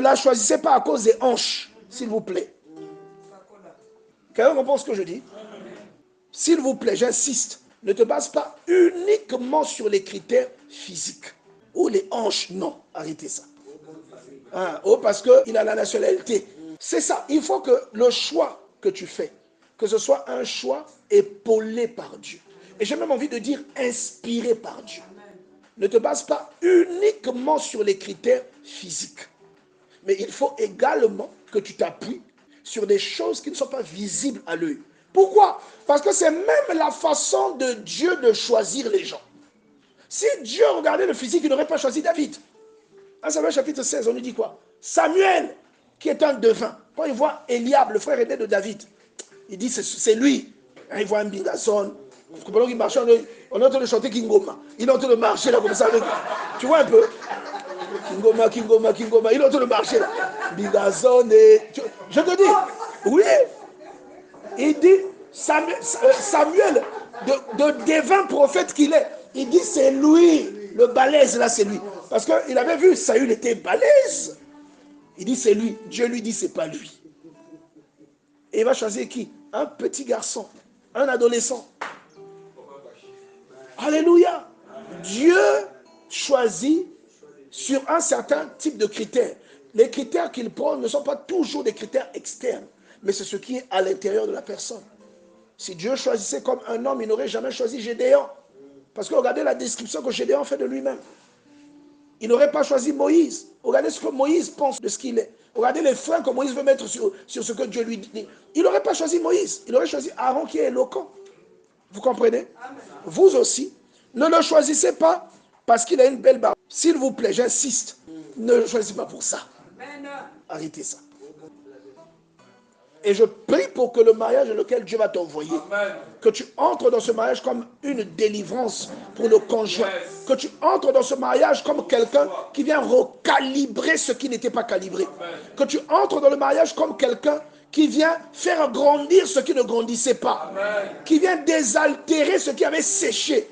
Ne la choisissez pas à cause des hanches, s'il vous plaît. Quelqu'un comprend ce que je dis? S'il vous plaît, j'insiste, ne te base pas uniquement sur les critères physiques. Ou les hanches, non, arrêtez ça. Hein? Oh, parce qu'il a la nationalité. C'est ça, il faut que le choix que tu fais, que ce soit un choix épaulé par Dieu. Et j'ai même envie de dire inspiré par Dieu. Ne te base pas uniquement sur les critères physiques. Mais il faut également que tu t'appuies sur des choses qui ne sont pas visibles à l'œil. Pourquoi? Parce que c'est même la façon de Dieu de choisir les gens. Si Dieu regardait le physique, il n'aurait pas choisi David. 1 Samuel chapitre 16, on nous dit quoi? Samuel, qui est un devin, quand il voit Eliab, le frère aîné de David, il dit c'est lui. Il voit un bingason. Pendant qu'il marche, on est en train de chanter Kingoma. Il est en train de marcher là comme ça. Tu vois un peu? Kingoma, Kingoma, Kingoma. Il est en train de marcher là. Bingason et... Je te dis, oui. Il dit, Samuel, de devin prophète qu'il est, il dit c'est lui. Le balèze là, c'est lui. Parce qu'il avait vu, Saül était balèze. Il dit c'est lui. Dieu lui dit c'est pas lui. Et il va choisir qui? Un petit garçon, un adolescent. Alléluia. Dieu choisit sur un certain type de critères. Les critères qu'il prend ne sont pas toujours des critères externes, mais c'est ce qui est à l'intérieur de la personne. Si Dieu choisissait comme un homme, il n'aurait jamais choisi Gédéon. Parce que regardez la description que Gédéon fait de lui-même. Il n'aurait pas choisi Moïse. Regardez ce que Moïse pense de ce qu'il est. Regardez les freins que Moïse veut mettre sur ce que Dieu lui dit. Il n'aurait pas choisi Moïse. Il aurait choisi Aaron qui est éloquent. Vous comprenez? Amen. Vous aussi, ne le choisissez pas parce qu'il a une belle barbe. S'il vous plaît, j'insiste, ne le choisissez pas pour ça. Amen. Arrêtez ça. Et je prie pour que le mariage dans lequel Dieu va t'envoyer, que tu entres dans ce mariage comme une délivrance pour le conjoint. Que tu entres dans ce mariage comme quelqu'un qui vient recalibrer ce qui n'était pas calibré. Que tu entres dans le mariage comme quelqu'un qui vient faire grandir ce qui ne grandissait pas. Qui vient désaltérer ce qui avait séché.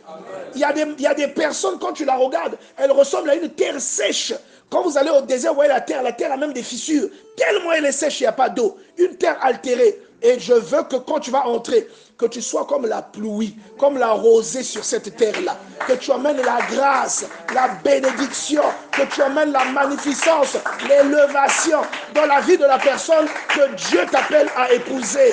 Il y a des personnes, quand tu la regardes, elles ressemblent à une terre sèche. Quand vous allez au désert, vous voyez la terre a même des fissures. Tellement elle est sèche, il n'y a pas d'eau. Une terre altérée. Et je veux que quand tu vas entrer, que tu sois comme la pluie, comme la rosée sur cette terre-là. Que tu amènes la grâce, la bénédiction, que tu amènes la magnificence, l'élévation dans la vie de la personne que Dieu t'appelle à épouser.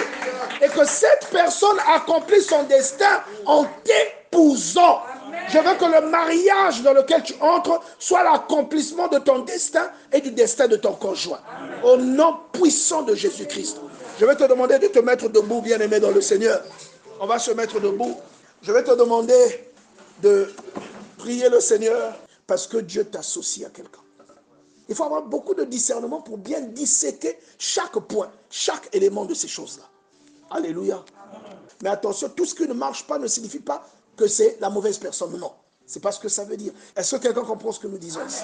Et que cette personne accomplisse son destin en t'épousant. Je veux que le mariage dans lequel tu entres soit l'accomplissement de ton destin et du destin de ton conjoint. Au nom puissant de Jésus-Christ. Je vais te demander de te mettre debout, bien-aimé dans le Seigneur. On va se mettre debout. Je vais te demander de prier le Seigneur parce que Dieu t'associe à quelqu'un. Il faut avoir beaucoup de discernement pour bien disséquer chaque point, chaque élément de ces choses-là. Alléluia. Mais attention, tout ce qui ne marche pas ne signifie pas que c'est la mauvaise personne. Non, c'est pas ce que ça veut dire. Est-ce que quelqu'un comprend ce que nous disons ici?